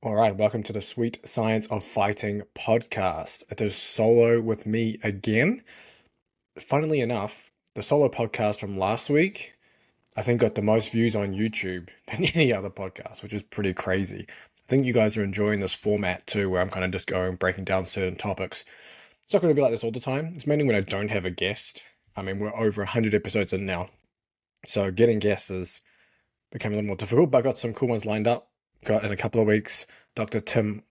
All right, welcome to the Sweet Science of Fighting podcast. It is solo with me again. Funnily enough, the solo podcast from last week, I think got the most views on YouTube than any other podcast, which is pretty crazy. I think you guys are enjoying this format too, where I'm kind of just going, breaking down certain topics. It's not going to be like this all the time. It's mainly when I don't have a guest. I mean, we're over 100 episodes in now, so getting guests is becoming a little more difficult, but I got some cool ones lined up. Got in a couple of weeks, Dr. Tim,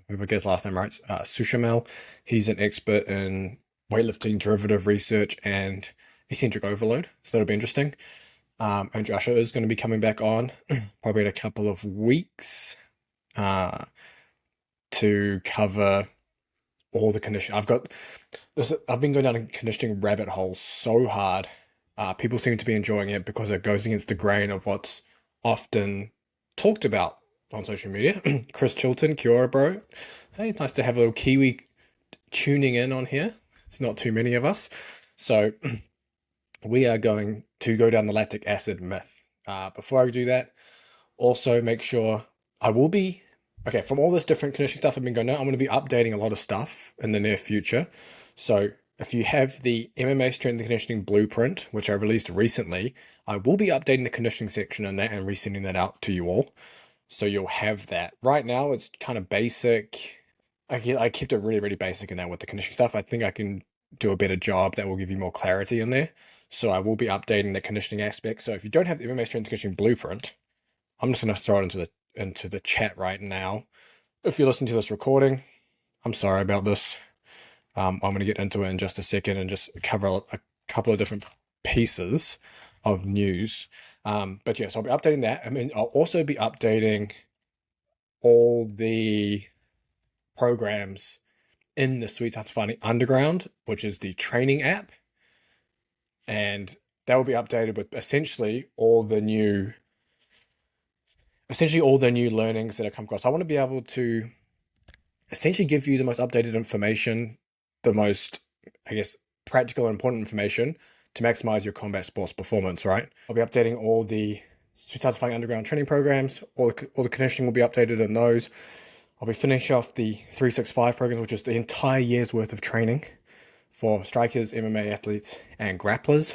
I get his last name right, Sushamel. He's an expert in weightlifting, derivative research, and eccentric overload. So that'll be interesting. And Joshua is going to be coming back on probably in a couple of weeks to cover all the conditioning. I've been going down a conditioning rabbit hole so hard. People seem to be enjoying it because it goes against the grain of what's often talked about on social media. Chris Chilton, kia ora, bro. Hey, nice to have a little Kiwi tuning in on here. It's not too many of us. So we are going to go down the lactic acid myth. Before I do that, also make sure I will be, okay, from all this different conditioning stuff I've been going on, I'm going to be updating a lot of stuff in the near future. So if you have the MMA strength and conditioning blueprint, which I released recently, I will be updating the conditioning section in that and resending that out to you all. So you'll have that. Right now, it's kind of basic. I kept it really, really basic in that with the conditioning stuff. I think I can do a better job that will give you more clarity in there. So I will be updating the conditioning aspect. So if you don't have the MMA strength and conditioning blueprint, I'm just going to throw it into the chat right now. If you're listening to this recording, I'm sorry about this. I'm going to get into it in just a second and just cover a couple of different pieces of news. But yes, I'll be updating that. I mean, I'll also be updating all the programs in the Sweet Science Finding Underground, which is the training app. And that will be updated with essentially all the new learnings that have come across. I want to be able to essentially give you the most updated information, the most, I guess, practical and important information to maximize your combat sports performance, right? I'll be updating all the Satisfying Underground training programs. All the conditioning will be updated in those. I'll be finishing off the 365 programs, which is the entire year's worth of training for strikers, MMA athletes, and grapplers.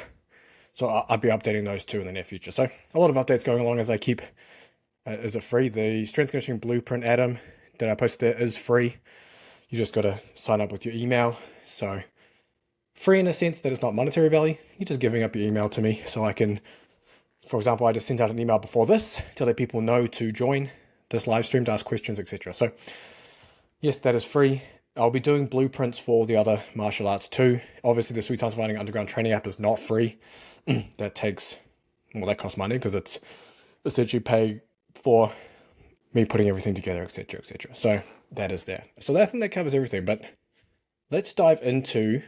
So I'll be updating those too in the near future. So a lot of updates going along as I keep. Is it free? The strength conditioning blueprint, Adam, that I posted there is free. You just got to sign up with your email. So free in a sense that it's not monetary value. You're just giving up your email to me so I can, for example, I just sent out an email before this to let people know to join this live stream, to ask questions, etc. So yes, that is free. I'll be doing blueprints for the other martial arts too. Obviously, the Sweet Science Fighting Underground training app is not free. That costs money because it's essentially pay for me putting everything together, etc., etc. So that is there. So I think that covers everything. But let's dive into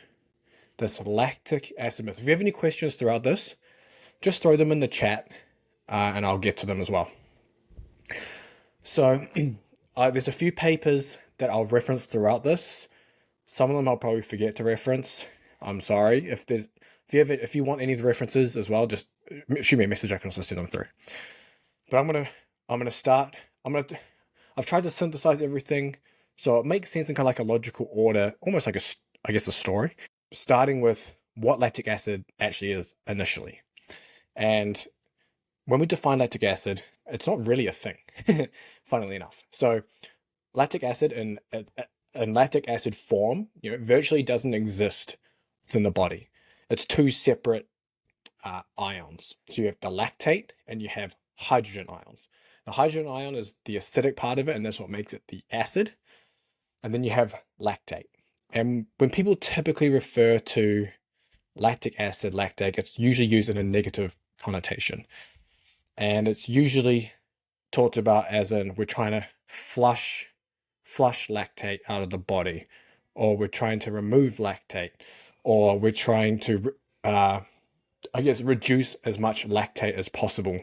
this lactic acid myth. If you have any questions throughout this, just throw them in the chat, and I'll get to them as well. So there's a few papers that I'll reference throughout this. Some of them I'll probably forget to reference. I'm sorry. If you want any of the references as well, just shoot me a message. I can also send them through. But I'm gonna start. I've tried to synthesize everything so it makes sense in kind of like a logical order, almost like a story. Starting with what lactic acid actually is initially, and when we define lactic acid, it's not really a thing, funnily enough. So lactic acid in lactic acid form, virtually doesn't exist within the body. It's two separate ions. So you have the lactate and you have hydrogen ions. The hydrogen ion is the acidic part of it, and that's what makes it the acid. And then you have lactate. And when people typically refer to lactic acid, lactate, it's usually used in a negative connotation. And it's usually talked about as in we're trying to flush lactate out of the body, or we're trying to remove lactate, or we're trying to, reduce as much lactate as possible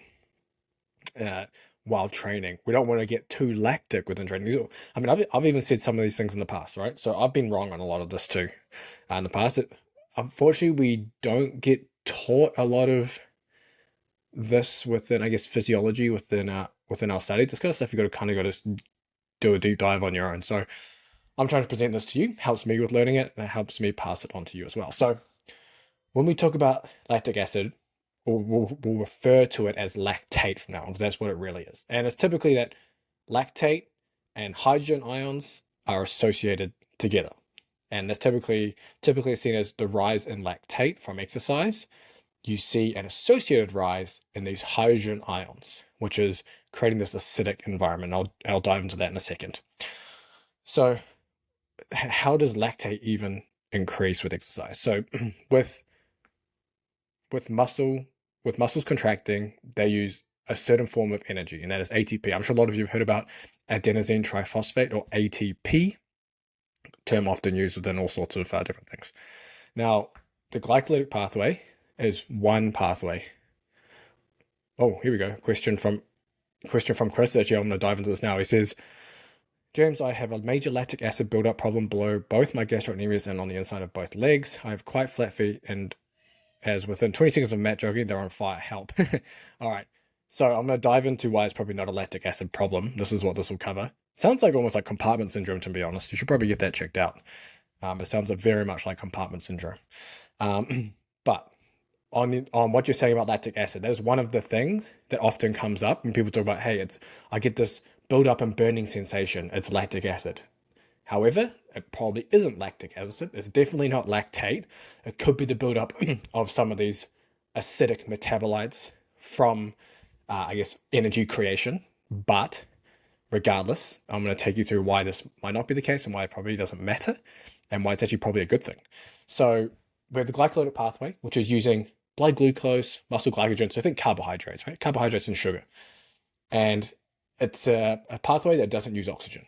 while training. We don't want to get too lactic within training. I mean, I've even said some of these things in the past, right? So I've been wrong on a lot of this too in the past. Unfortunately, we don't get taught a lot of this within, I guess, physiology within our studies. This kind of stuff you got to do a deep dive on your own. So I'm trying to present this to you, helps me with learning it, and it helps me pass it on to you as well. So when we talk about lactic acid, we'll refer to it as lactate from now on, because that's what it really is. And it's typically that lactate and hydrogen ions are associated together. And that's typically seen as the rise in lactate from exercise. You see an associated rise in these hydrogen ions, which is creating this acidic environment. I'll dive into that in a second. So how does lactate even increase with exercise? So with muscles contracting, they use a certain form of energy, and that is ATP. I'm sure a lot of you have heard about adenosine triphosphate, or ATP, term often used within all sorts of different things. Now, the glycolytic pathway is one pathway. Oh, here we go. Question from Chris. Actually, I'm going to dive into this now. He says, James, I have a major lactic acid buildup problem below both my gastrocnemius and on the inside of both legs. I have quite flat feet, and as within 20 seconds of Matt joking, they're on fire. Help. All right. So I'm going to dive into why it's probably not a lactic acid problem. This is what this will cover. Sounds like almost like compartment syndrome, to be honest. You should probably get that checked out. It sounds very much like compartment syndrome. But on what you're saying about lactic acid, that is one of the things that often comes up when people talk about, hey, I get this build up and burning sensation. It's lactic acid. However, it probably isn't lactic acid. It's definitely not lactate. It could be the buildup of some of these acidic metabolites from, energy creation. But regardless, I'm going to take you through why this might not be the case and why it probably doesn't matter and why it's actually probably a good thing. So we have the glycolytic pathway, which is using blood glucose, muscle glycogen. So think carbohydrates, right? Carbohydrates and sugar. And it's a pathway that doesn't use oxygen.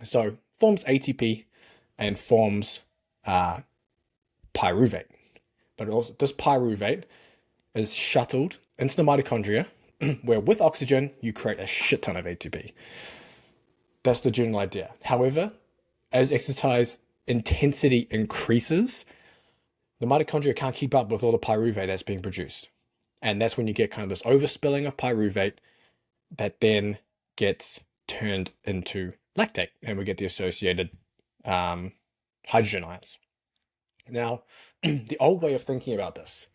So forms ATP and forms pyruvate. But also this pyruvate is shuttled into the mitochondria, where with oxygen, you create a shit ton of ATP. That's the general idea. However, as exercise intensity increases, the mitochondria can't keep up with all the pyruvate that's being produced. And that's when you get kind of this overspilling of pyruvate that then gets turned into lactate, and we get the associated hydrogen ions. Now, the old way of thinking about this,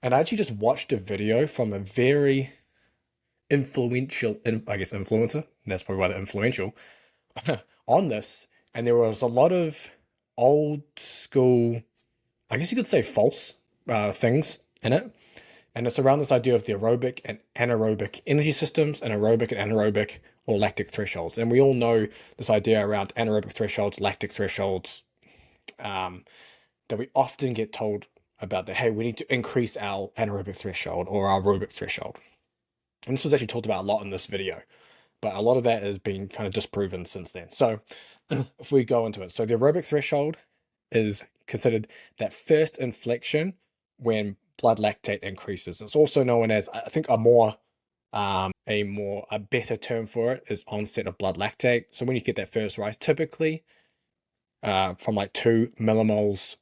and I actually just watched a video from a very influential, influencer, and that's probably why they're influential, on this, and there was a lot of old school, I guess you could say false things in it. And it's around this idea of the aerobic and anaerobic energy systems, and aerobic and anaerobic or lactic thresholds. And we all know this idea around anaerobic thresholds, lactic thresholds, that we often get told about that, hey, we need to increase our anaerobic threshold or our aerobic threshold. And this was actually talked about a lot in this video, but a lot of that has been kind of disproven since then. So if we go into it, so the aerobic threshold is considered that first inflection when blood lactate increases. It's also known as, I think, a better term for it is onset of blood lactate. So when you get that first rise, typically from like 2 millimoles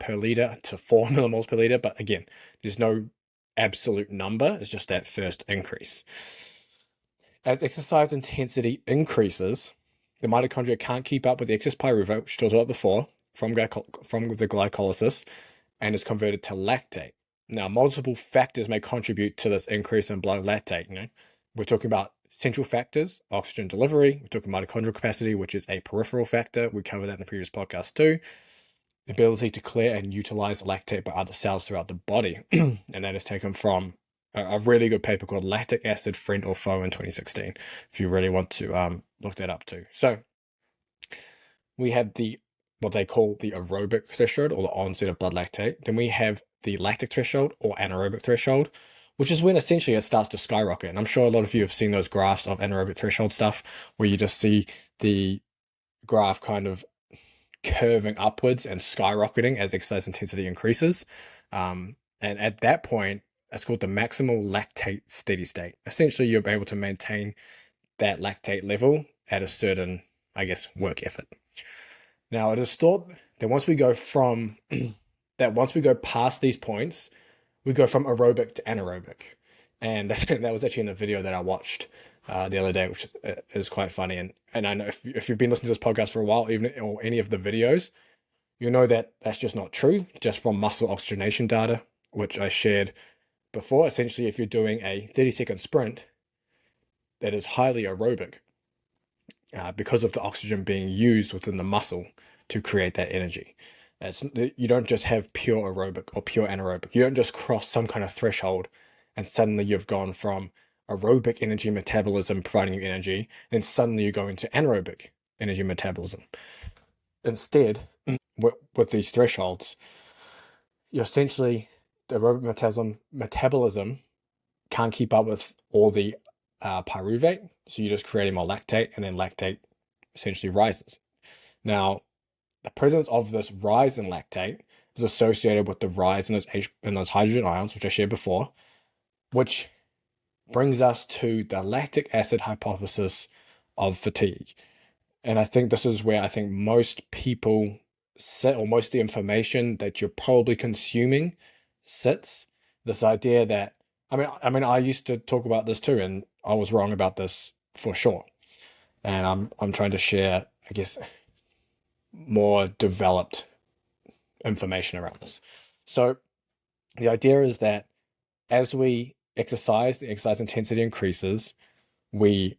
per liter to 4 millimoles per liter. But again, there's no absolute number. It's just that first increase. As exercise intensity increases, the mitochondria can't keep up with the excess pyruvate, which we talked about before, from the glycolysis, and is converted to lactate. Now, multiple factors may contribute to this increase in blood lactate. We're talking about central factors, oxygen delivery. We're talking mitochondrial capacity, which is a peripheral factor. We covered that in the previous podcast too. The ability to clear and utilize lactate by other cells throughout the body. And that is taken from a really good paper called Lactic Acid, Friend or Foe in 2016, if you really want to look that up too. So we have what they call the aerobic threshold, or the onset of blood lactate. Then we have the lactic threshold or anaerobic threshold, which is when essentially it starts to skyrocket. And I'm sure a lot of you have seen those graphs of anaerobic threshold stuff, where you just see the graph kind of curving upwards and skyrocketing as exercise intensity increases. And at that point, it's called the maximal lactate steady state. Essentially, you're able to maintain that lactate level at a certain, work effort. Now, it is thought that once we go past these points, we go from aerobic to anaerobic. And that was actually in a video that I watched the other day, which is quite funny. And I know if you've been listening to this podcast for a while, even or any of the videos, you know that that's just not true. Just from muscle oxygenation data, which I shared before. Essentially, if you're doing a 30-second sprint that is highly aerobic, because of the oxygen being used within the muscle to create that energy. You don't just have pure aerobic or pure anaerobic. You don't just cross some kind of threshold and suddenly you've gone from aerobic energy metabolism providing you energy, and suddenly you go into anaerobic energy metabolism. Instead, with these thresholds, you're essentially the aerobic metabolism can't keep up with all the pyruvate, so you're just creating more lactate, and then lactate essentially rises. Now, the presence of this rise in lactate is associated with the rise in those hydrogen ions, which I shared before, which brings us to the lactic acid hypothesis of fatigue. And I think this is where I think most people sit, or most of the information that you're probably consuming sits. This idea that I used to talk about this too, and I was wrong about this for sure. And I'm trying to share, I guess, more developed information around this. So the idea is that as we exercise, the exercise intensity increases, we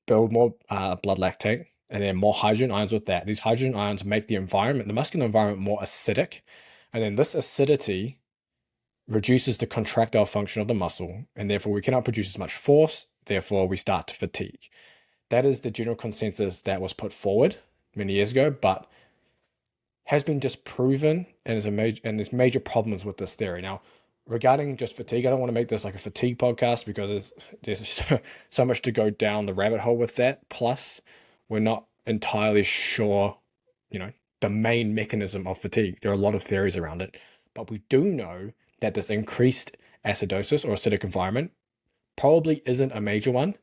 build more blood lactate, and then more hydrogen ions with that. These hydrogen ions make the muscular environment more acidic, and then this acidity reduces the contractile function of the muscle, and therefore we cannot produce as much force, therefore we start to fatigue. That is the general consensus that was put forward many years ago, but has been disproven, and there's major problems with this theory. Now, regarding just fatigue, I don't want to make this like a fatigue podcast because there's so much to go down the rabbit hole with that. Plus, we're not entirely sure, the main mechanism of fatigue. There are a lot of theories around it, but we do know that this increased acidosis or acidic environment probably isn't a major one,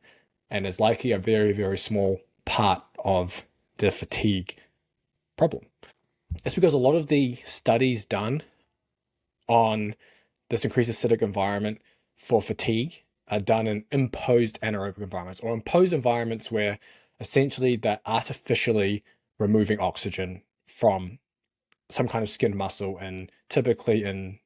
and is likely a very, very small part of the fatigue problem. It's because a lot of the studies done on this increased acidic environment for fatigue are done in imposed anaerobic environments, or imposed environments where essentially they're artificially removing oxygen from some kind of skin muscle, and typically in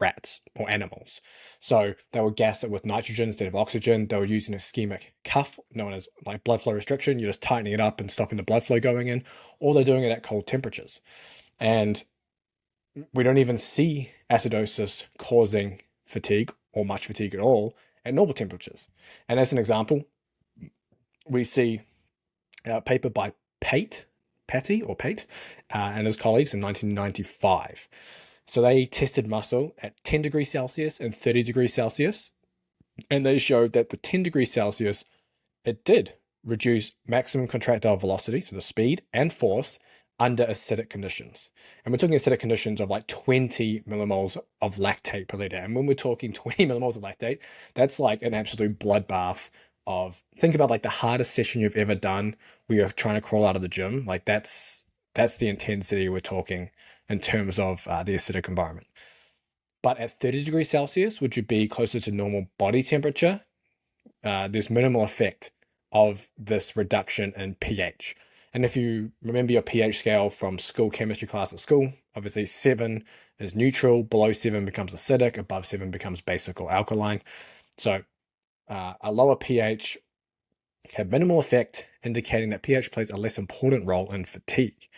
rats or animals. So they will gas it with nitrogen instead of oxygen. They were using a ischemic cuff known as like blood flow restriction. You're just tightening it up and stopping the blood flow going in, or they're doing it at cold temperatures. And we don't even see acidosis causing fatigue or much fatigue at all at normal temperatures. And as an example, we see a paper by Pate and his colleagues in 1995. So they tested muscle at 10 degrees Celsius and 30 degrees Celsius, and they showed that the 10 degrees Celsius, it did reduce maximum contractile velocity, so the speed and force, under acidic conditions. And we're talking acidic conditions of like 20 millimoles of lactate per liter. And when we're talking 20 millimoles of lactate, that's like an absolute bloodbath of, think about like the hardest session you've ever done where you're trying to crawl out of the gym. Like that's the intensity we're talking in terms of the acidic environment. But at 30 degrees Celsius, which would be closer to normal body temperature, there's minimal effect of this reduction in pH. And if you remember your pH scale from school chemistry class at school, obviously 7 is neutral, below 7 becomes acidic, above 7 becomes basic or alkaline. So a lower pH had minimal effect, indicating that pH plays a less important role in fatigue.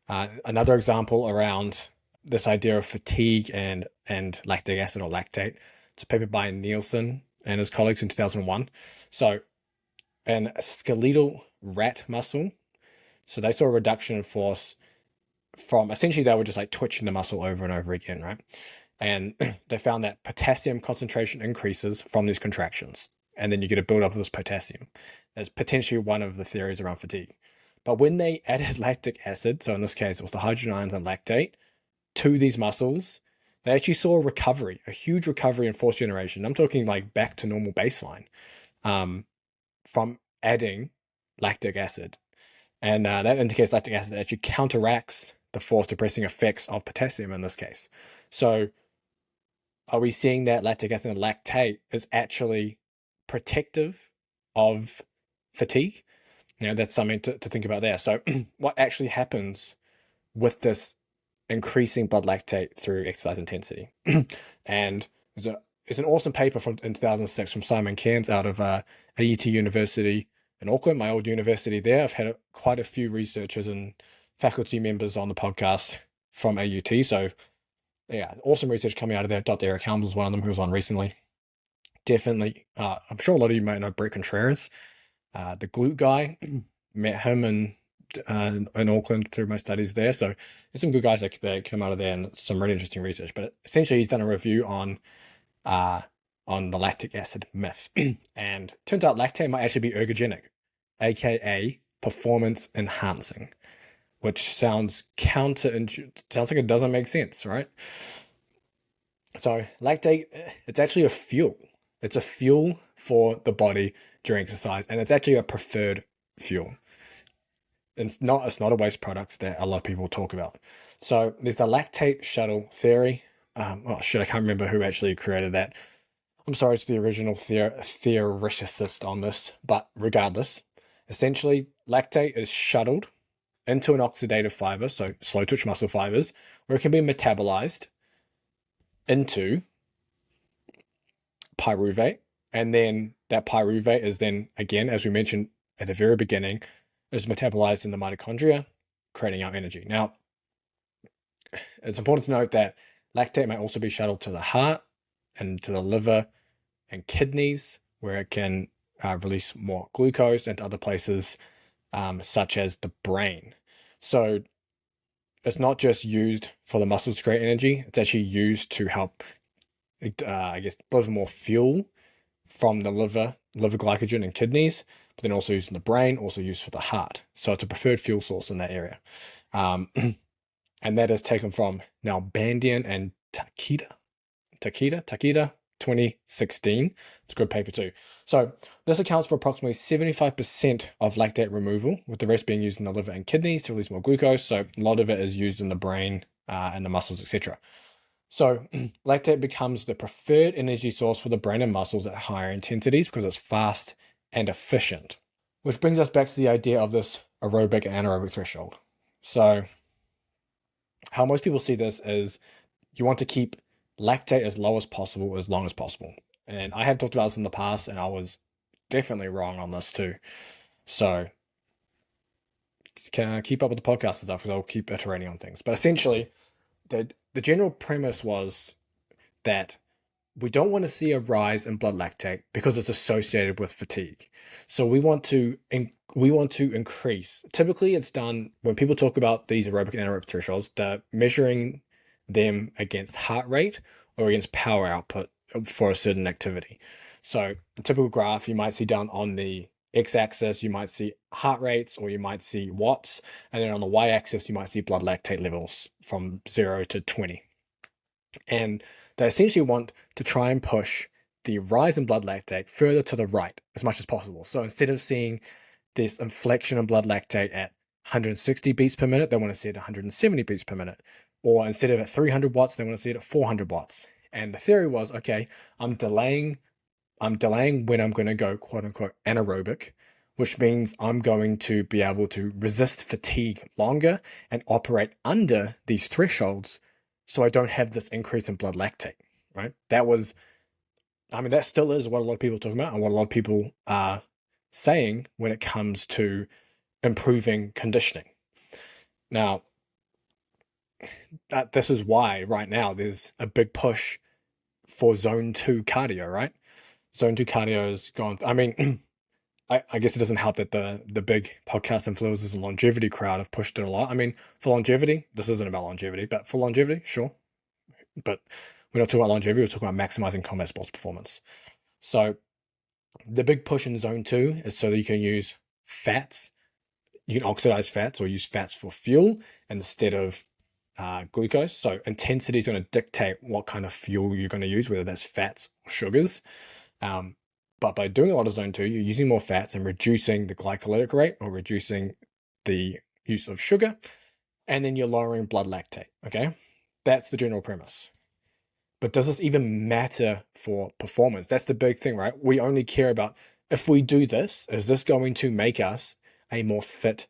Another example around this idea of fatigue and lactic acid or lactate, it's a paper by Nielsen and his colleagues in 2001. So in skeletal rat muscle, so they saw a reduction in force from, essentially they were just like twitching the muscle over and over again, right? And they found that potassium concentration increases from these contractions, and then you get a buildup of this potassium. That's potentially one of the theories around fatigue. But when they added lactic acid, so in this case it was the hydrogen ions and lactate, to these muscles, they actually saw a recovery, a huge recovery in force generation. I'm talking like back to normal baseline from adding lactic acid. And that indicates lactic acid actually counteracts the force depressing effects of potassium in this case. So are we seeing that lactic acid and lactate is actually protective of fatigue. That's something to think about there. So what actually happens with this increasing blood lactate through exercise intensity? And there's an awesome paper in 2006 from Simon Cairns out of AUT University in Auckland, my old university there. I've had quite a few researchers and faculty members on the podcast from AUT. So yeah, awesome research coming out of there. Dr. Eric Helms was one of them who was on recently. Definitely. I'm sure a lot of you might know Brett Contreras, the glute guy. Met him in Auckland through my studies there. So there's some good guys that come out of there, and it's some really interesting research. But essentially, he's done a review on the lactic acid myth, and turns out lactate might actually be ergogenic, aka performance enhancing, which sounds sounds like it doesn't make sense, right? So lactate, it's actually a fuel. It's a fuel for the body during exercise, and it's actually a preferred fuel. It's not a waste product that a lot of people talk about. So there's the lactate shuttle theory. I can't remember who actually created that. I'm sorry to the original theoreticist on this, but regardless, essentially lactate is shuttled into an oxidative fiber, so slow twitch muscle fibers, where it can be metabolized into pyruvate, and then that pyruvate is then, again, as we mentioned at the very beginning, is metabolized in the mitochondria, creating our energy. Now, it's important to note that lactate may also be shuttled to the heart and to the liver and kidneys, where it can release more glucose, and to other places such as the brain. So it's not just used for the muscles to create energy, it's actually used to help, deliver more fuel from the liver glycogen and kidneys, but then also used in the brain, also used for the heart. So it's a preferred fuel source in that area. And that is taken from Nalbandian and Takeda 2016. It's a good paper too. So this accounts for approximately 75% of lactate removal, with the rest being used in the liver and kidneys to release more glucose. So a lot of it is used in the brain and the muscles, etc. So lactate becomes the preferred energy source for the brain and muscles at higher intensities because it's fast and efficient. Which brings us back to the idea of this aerobic and anaerobic threshold. So how most people see this is you want to keep lactate as low as possible, as long as possible. And I have talked about this in the past, and I was definitely wrong on this too. So can I keep up with the podcast and stuff, because I'll keep iterating on things. But essentially, the general premise was that we don't want to see a rise in blood lactate because it's associated with fatigue. So we want to increase. Typically, it's done when people talk about these aerobic and anaerobic thresholds. They're measuring them against heart rate or against power output for a certain activity. So a typical graph you might see down on the x-axis, you might see heart rates, or you might see watts, and then on the y-axis you might see blood lactate levels from 0 to 20. And they essentially want to try and push the rise in blood lactate further to the right as much as possible. So instead of seeing this inflection in blood lactate at 160 beats per minute, they want to see it at 170 beats per minute. Or instead of at 300 watts, they want to see it at 400 watts. And the theory was, okay, I'm delaying when I'm going to go quote unquote anaerobic, which means I'm going to be able to resist fatigue longer and operate under these thresholds, so I don't have this increase in blood lactate, right? That still is what a lot of people are talking about, and what a lot of people are saying when it comes to improving conditioning. Now, this is why right now there's a big push for zone 2 cardio, right? Zone 2 cardio has gone, I guess it doesn't help that the big podcast influencers and longevity crowd have pushed it a lot. For longevity, this isn't about longevity, but for longevity, sure. But we're not talking about longevity, we're talking about maximizing combat sports performance. So the big push in zone 2 is so that you can use fats. You can oxidize fats or use fats for fuel instead of glucose. So intensity is going to dictate what kind of fuel you're going to use, whether that's fats or sugars. But by doing a lot of zone 2, you're using more fats and reducing the glycolytic rate, or reducing the use of sugar, and then you're lowering blood lactate, okay? That's the general premise. But does this even matter for performance? That's the big thing, right? We only care about, if we do this, is this going to make us a more fit,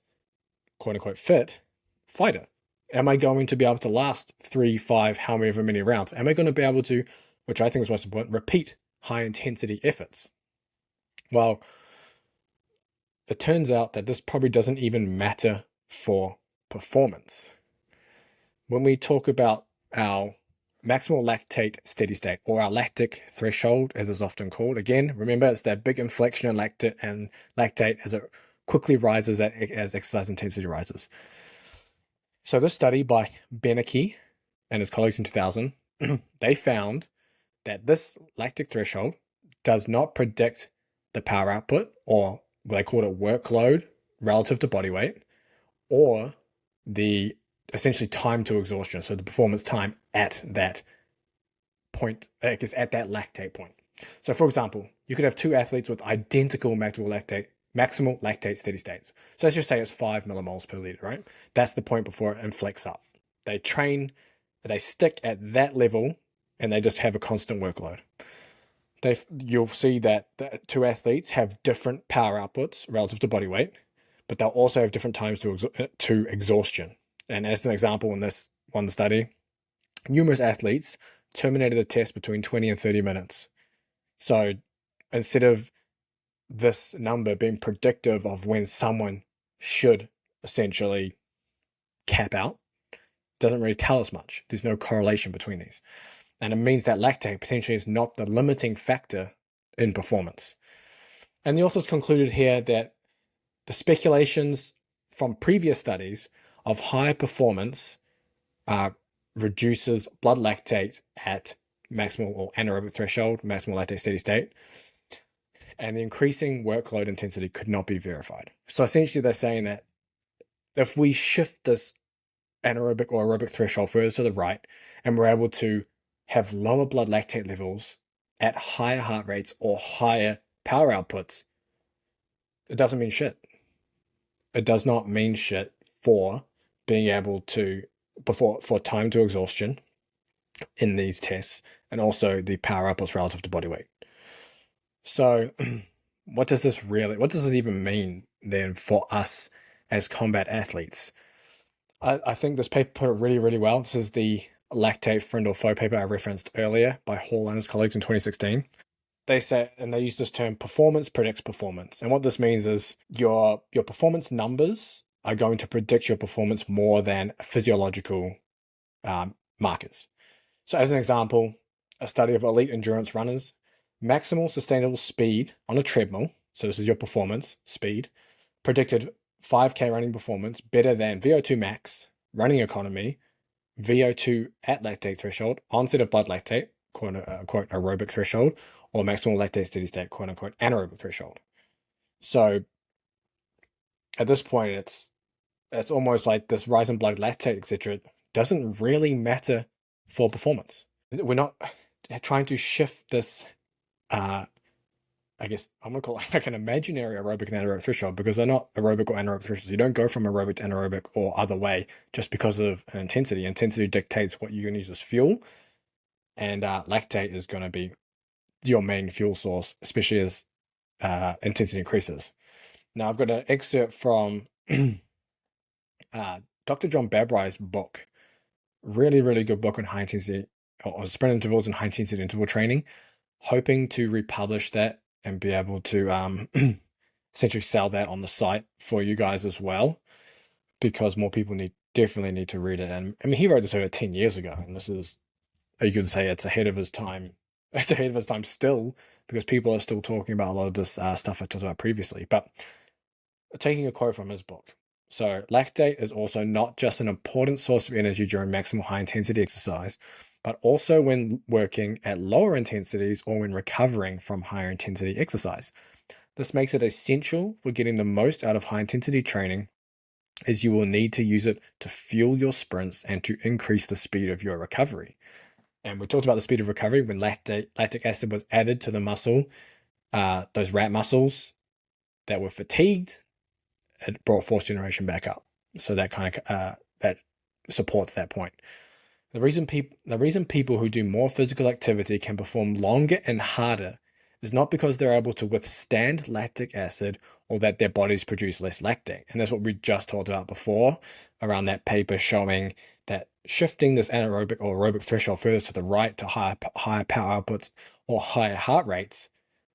quote unquote, fit fighter? Am I going to be able to last 3, 5, however many rounds? Am I going to be able to, which I think is most important, repeat high intensity efforts? Well, it turns out that this probably doesn't even matter for performance. When we talk about our maximal lactate steady state, or our lactic threshold, as it's often called, again, remember it's that big inflection in lactate as it quickly rises as exercise intensity rises. So this study by Benecke and his colleagues in 2000, they found that this lactic threshold does not predict the power output, or they call it workload relative to body weight, or the essentially time to exhaustion, so the performance time at that point, I guess at that lactate point. So for example, you could have two athletes with identical maximal lactate steady states. So let's just say it's 5 millimoles per liter, right? That's the point before it inflects up. They train, they stick at that level, and they just have a constant workload. You'll see that the two athletes have different power outputs relative to body weight, but they'll also have different times to exhaustion. And as an example, in this one study, numerous athletes terminated the test between 20 and 30 minutes. So instead of this number being predictive of when someone should essentially cap out, doesn't really tell us much. There's no correlation between these. And it means that lactate potentially is not the limiting factor in performance. And the authors concluded here that the speculations from previous studies of high performance reduces blood lactate at maximal or anaerobic threshold, maximal lactate steady state, and the increasing workload intensity could not be verified. So essentially they're saying that if we shift this anaerobic or aerobic threshold further to the right, and we're able to have lower blood lactate levels at higher heart rates or higher power outputs, it doesn't mean shit. It does not mean shit for being able to, for time to exhaustion in these tests, and also the power outputs relative to body weight. So what does this even mean then for us as combat athletes? I think this paper put it really, really well. This is the lactate friend or foe paper I referenced earlier by Hall and his colleagues in 2016. They say, and they use this term, performance predicts performance. And what this means is your performance numbers are going to predict your performance more than physiological markers. So as an example, a study of elite endurance runners, maximal sustainable speed on a treadmill, so this is your performance speed, predicted 5K running performance better than VO2 max, running economy, VO2 at lactate threshold, onset of blood lactate, quote unquote aerobic threshold, or maximal lactate steady state, quote unquote anaerobic threshold. So at this point, it's almost like this rise in blood lactate, etc., doesn't really matter for performance. We're not trying to shift this, I guess I'm going to call it like an imaginary aerobic and anaerobic threshold, because they're not aerobic or anaerobic thresholds. You don't go from aerobic to anaerobic or other way just because of an intensity. Intensity dictates what you're going to use as fuel, and lactate is going to be your main fuel source, especially as intensity increases. Now, I've got an excerpt from Dr. John Babry's book. Really, really good book on high intensity or sprint intervals and high intensity interval training. Hoping to republish that and be able to essentially sell that on the site for you guys as well, because more people definitely need to read it. And I mean, he wrote this over 10 years ago, and this is, you could say it's ahead of his time. It's ahead of his time still, because people are still talking about a lot of this stuff I talked about previously. But taking a quote from his book. So lactate is also not just an important source of energy during maximal high intensity exercise, but also when working at lower intensities or when recovering from higher intensity exercise. This makes it essential for getting the most out of high intensity training, as you will need to use it to fuel your sprints and to increase the speed of your recovery. And we talked about the speed of recovery when lactic acid was added to the muscle, those rat muscles that were fatigued, it brought force generation back up. So that kind of that supports that point. The reason people who do more physical activity can perform longer and harder is not because they're able to withstand lactic acid or that their bodies produce less lactate. And that's what we just talked about before around that paper showing that shifting this anaerobic or aerobic threshold further to the right to higher power outputs or higher heart rates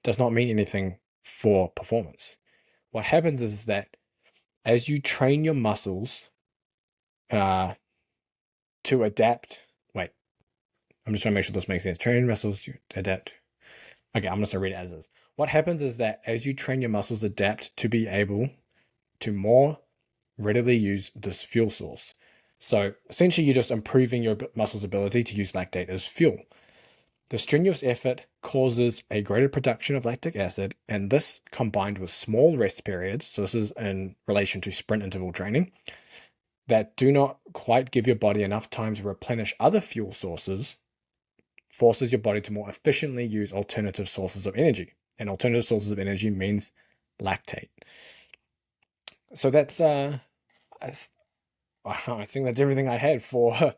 does not mean anything for performance. What happens is that as you train your muscles uh, to adapt, wait, I'm just trying to make sure this makes sense. Train muscles to adapt. Okay, I'm just going to read it as is. What happens is that as you train your muscles adapt to be able to more readily use this fuel source. So essentially, you're just improving your muscles' ability to use lactate as fuel. The strenuous effort causes a greater production of lactic acid, and this combined with small rest periods, so this is in relation to sprint interval training, that do not quite give your body enough time to replenish other fuel sources, forces your body to more efficiently use alternative sources of energy. And alternative sources of energy means lactate. So that's I think that's everything I had for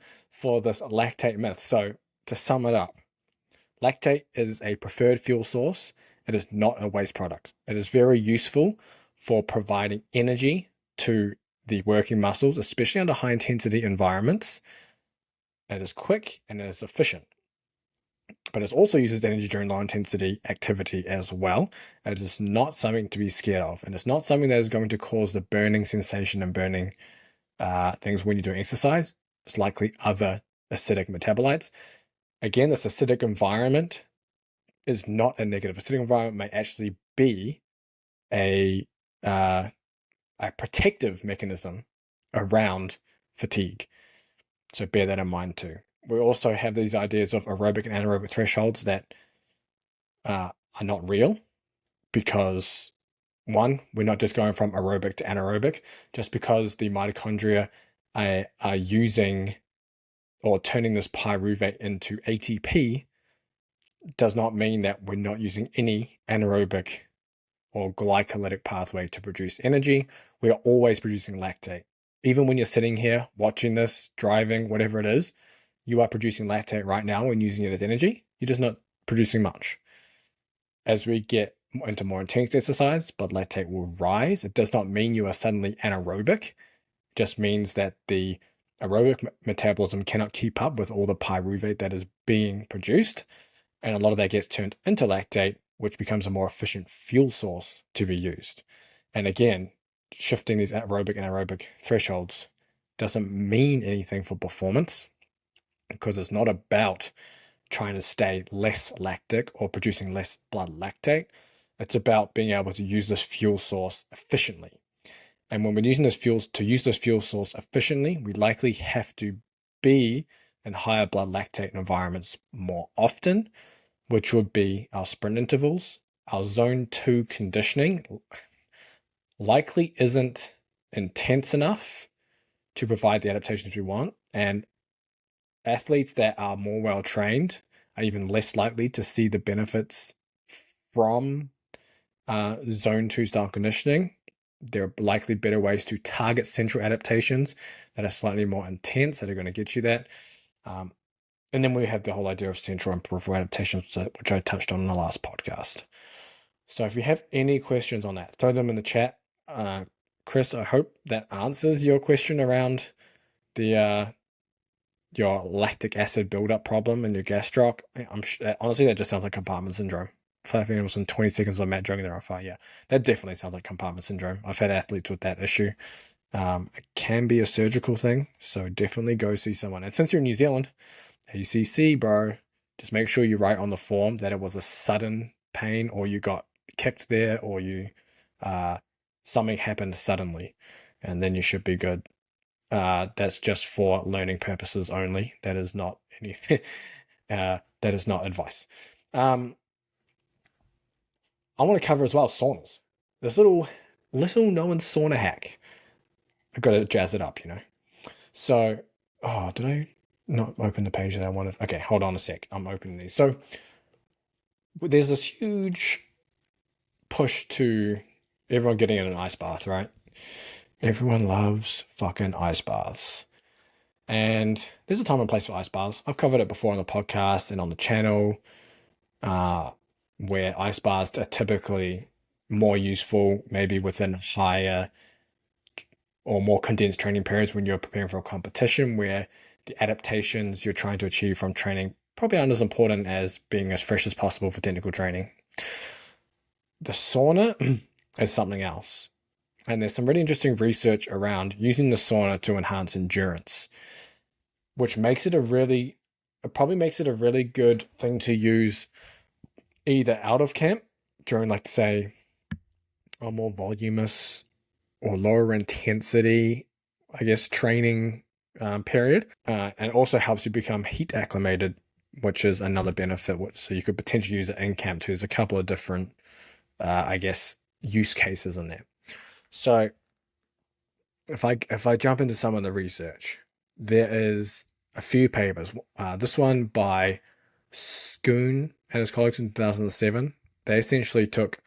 this lactate myth. So to sum it up, lactate is a preferred fuel source. It is not a waste product. It is very useful for providing energy to the working muscles, especially under high intensity environments. It is quick and it is efficient. But it also uses energy during low intensity activity as well. It is not something to be scared of. And it's not something that is going to cause the burning sensation and burning things when you're doing exercise. It's likely other acidic metabolites. Again, this acidic environment is not a negative. Acidic environment may actually be a protective mechanism around fatigue. So bear that in mind too. We also have these ideas of aerobic and anaerobic thresholds that are not real because, one, we're not just going from aerobic to anaerobic. Just because the mitochondria are using or turning this pyruvate into ATP does not mean that we're not using any anaerobic or glycolytic pathway to produce energy. We are always producing lactate. Even when you're sitting here watching this, driving, whatever it is, you are producing lactate right now and using it as energy. You're just not producing much. As we get into more intense exercise, blood lactate will rise. It does not mean you are suddenly anaerobic. It just means that the aerobic metabolism cannot keep up with all the pyruvate that is being produced. And a lot of that gets turned into lactate, which becomes a more efficient fuel source to be used. And again, shifting these aerobic and anaerobic thresholds doesn't mean anything for performance because it's not about trying to stay less lactic or producing less blood lactate. It's about being able to use this fuel source efficiently. And when we're using this fuel source efficiently, we likely have to be in higher blood lactate environments more often, which would be our sprint intervals. Our zone 2 conditioning likely isn't intense enough to provide the adaptations we want. And athletes that are more well trained are even less likely to see the benefits from zone 2 style conditioning. There are likely better ways to target central adaptations that are slightly more intense that are going to get you that. And then we have the whole idea of central and peripheral adaptations, which I touched on in the last podcast. So if you have any questions on that, throw them in the chat. Chris, I hope that answers your question around the your lactic acid buildup problem and your gastroc. Honestly, that just sounds like compartment syndrome. I think it was in 20 seconds of Matt jogging there on fire. Yeah, that definitely sounds like compartment syndrome. I've had athletes with that issue. It can be a surgical thing, so definitely go see someone. And since you're in New Zealand, ACC, bro, just make sure you write on the form that it was a sudden pain or you got kicked there or you something happened suddenly, and then you should be good. That's just for learning purposes only. That is not anything. That is not advice. I want to cover as well saunas. This little known sauna hack. I've got to jazz it up, you know. So, did I not open the page that I wanted? Okay, hold on a sec. I'm opening these. So, there's this huge push to everyone getting in an ice bath, right? Everyone loves fucking ice baths. And there's a time and place for ice baths. I've covered it before on the podcast and on the channel, uh, where ice baths are typically more useful, maybe within higher or more condensed training periods when you're preparing for a competition, where the adaptations you're trying to achieve from training probably aren't as important as being as fresh as possible for technical training. The sauna is something else. And there's some really interesting research around using the sauna to enhance endurance, which makes it it probably makes it a really good thing to use either out of camp during, like, say, a more voluminous or lower intensity, I guess, training period. And also helps you become heat acclimated, which is another benefit. So you could potentially use it in camp too. There's a couple of different, I guess, use cases in there. So if I jump into some of the research, there is a few papers. This one by Schoon and his colleagues in 2007. They essentially took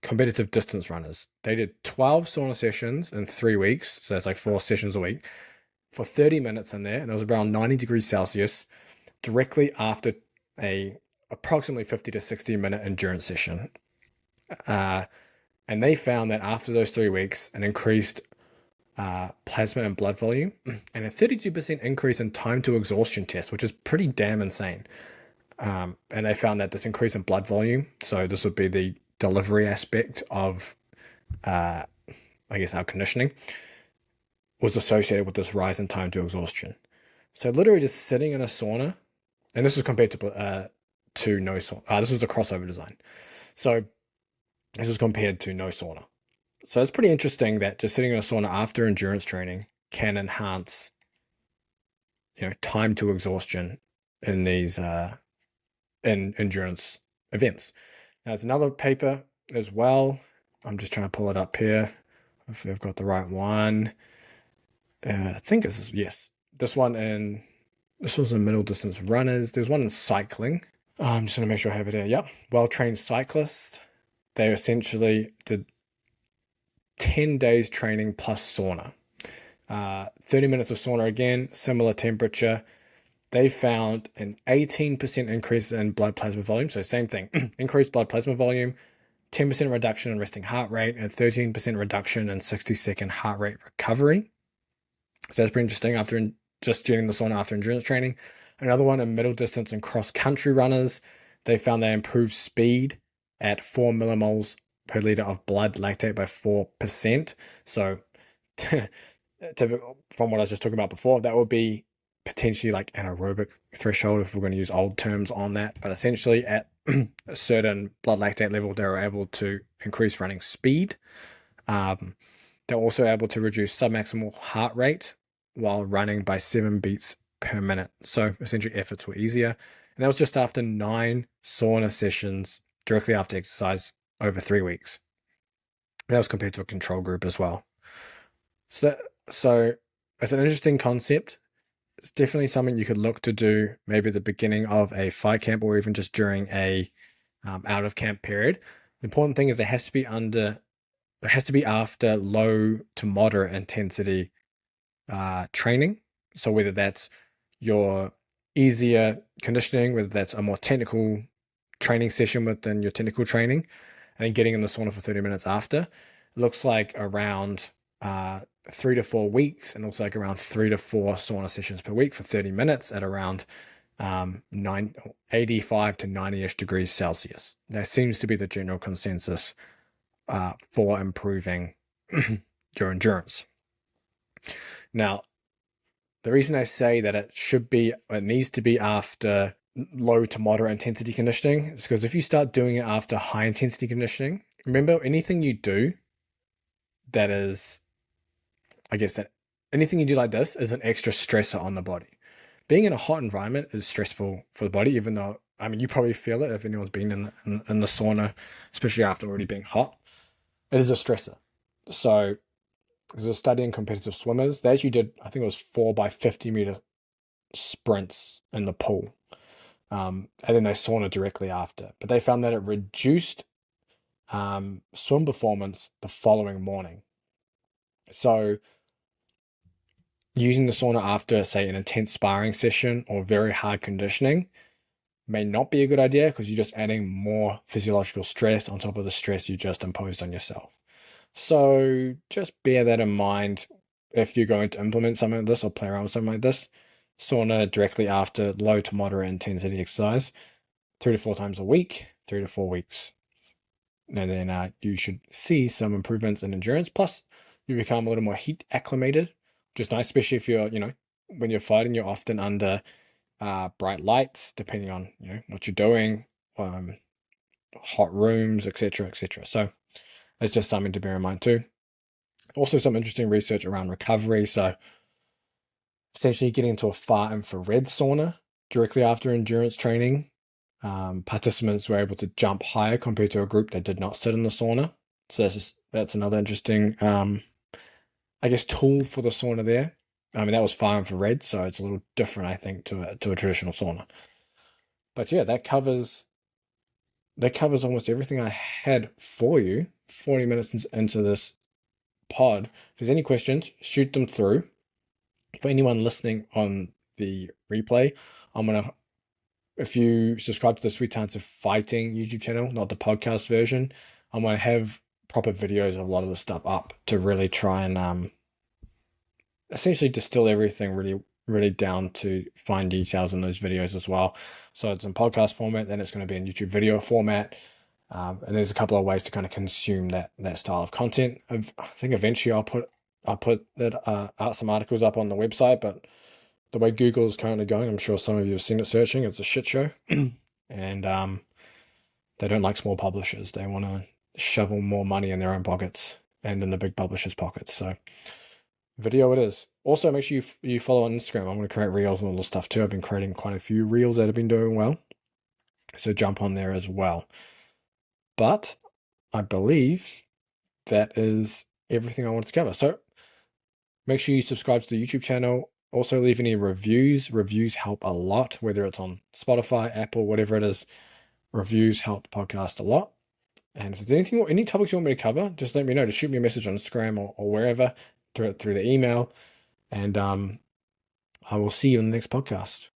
competitive distance runners. They did 12 sauna sessions in 3 weeks, so that's like 4 sessions a week, for 30 minutes in there, and it was around 90 degrees Celsius, directly after a approximately 50 to 60-minute endurance session. And they found that after those 3 weeks, an increased plasma and blood volume, and a 32% increase in time to exhaustion test, which is pretty damn insane. And they found that this increase in blood volume, so this would be the delivery aspect of, I guess, our conditioning, was associated with this rise in time to exhaustion. So literally just sitting in a sauna, and this was compared to no sauna. This was a crossover design. So this was compared to no sauna. So it's pretty interesting that just sitting in a sauna after endurance training can enhance, time to exhaustion in these in endurance events. Now, there's another paper as well. I'm just trying to pull it up here. If I've got the right one. I think this is, yes. This was in middle distance runners. There's one in cycling. I'm just going to make sure I have it here. Yep. Well-trained cyclists. They essentially did 10 days training plus sauna. 30 minutes of sauna again, similar temperature. They found an 18% increase in blood plasma volume. So same thing, increased blood plasma volume, 10% reduction in resting heart rate, and 13% reduction in 60-second heart rate recovery. So that's pretty interesting after just getting the sauna after endurance training. Another one in middle distance and cross-country runners. They found they improved speed at 4 millimoles per liter of blood lactate by 4%. So from what I was just talking about before, that would be potentially like an aerobic threshold if we're going to use old terms on that. But essentially at a certain blood lactate level, they were able to increase running speed. They're also able to reduce submaximal heart rate while running by 7 beats per minute. So essentially efforts were easier. And that was just after 9 sauna sessions directly after exercise over 3 weeks. And that was compared to a control group as well. So it's an interesting concept. It's definitely something you could look to do maybe at the beginning of a fight camp or even just during a out of camp period. The important thing is it has to be after low to moderate intensity training. So whether that's your easier conditioning, whether that's a more technical training session within your technical training, and then getting in the sauna for 30 minutes after, it looks like around 3 to 4 weeks, and looks like around 3 to 4 sauna sessions per week for 30 minutes at around 85 to 90-ish degrees Celsius. That seems to be the general consensus for improving your endurance. Now, the reason I say that it needs to be after low to moderate intensity conditioning is because if you start doing it after high intensity conditioning, remember, anything you do that is, I guess, that anything you do like this is an extra stressor on the body. Being in a hot environment is stressful for the body, even though, you probably feel it if anyone's been in the sauna, especially after already being hot. It is a stressor. So there's a study in competitive swimmers. They actually did, I think it was 4x50-meter sprints in the pool. And then they sauna directly after. But they found that it reduced swim performance the following morning. So using the sauna after, say, an intense sparring session or very hard conditioning may not be a good idea because you're just adding more physiological stress on top of the stress you just imposed on yourself. So just bear that in mind if you're going to implement something like this or play around with something like this. Sauna directly after low to moderate intensity exercise, 3 to 4 times a week, 3 to 4 weeks. And then you should see some improvements in endurance. Plus, you become a little more heat acclimated, which is nice, especially if you're, when you're fighting, you're often under bright lights, depending on what you're doing, hot rooms, etc., etc. So it's just something to bear in mind too. Also, some interesting research around recovery. So essentially, getting into a far infrared sauna directly after endurance training, participants were able to jump higher compared to a group that did not sit in the sauna. So that's another interesting, I guess, tool for the sauna there. I mean, that was far infrared, so it's a little different, I think, to a traditional sauna. But yeah, that covers almost everything I had for you. 40 minutes into this pod. If there's any questions, shoot them through. For anyone listening on the replay, if you subscribe to the Sweet Science of Fighting YouTube channel, not the podcast version, I'm gonna have proper videos of a lot of the stuff up to really try and essentially distill everything really, really down to fine details in those videos as well. So it's in podcast format, then it's going to be in YouTube video format. And there's a couple of ways to kind of consume that style of content. I think eventually I'll put that some articles up on the website, but the way Google is currently going, I'm sure some of you have seen it searching. It's a shit show, and they don't like small publishers. They want to shovel more money in their own pockets and in the big publishers' pockets. So video it is. Also, make sure you follow on Instagram. I'm going to create reels and all this stuff too. I've been creating quite a few reels that have been doing well, so jump on there as well. But I believe that is everything I wanted to cover. So make sure you subscribe to the YouTube channel. Also, leave any reviews. Reviews help a lot, whether it's on Spotify, Apple, whatever it is. Reviews help the podcast a lot. And if there's any topics you want me to cover, just let me know. Just shoot me a message on Instagram or wherever through the email. And I will see you in the next podcast.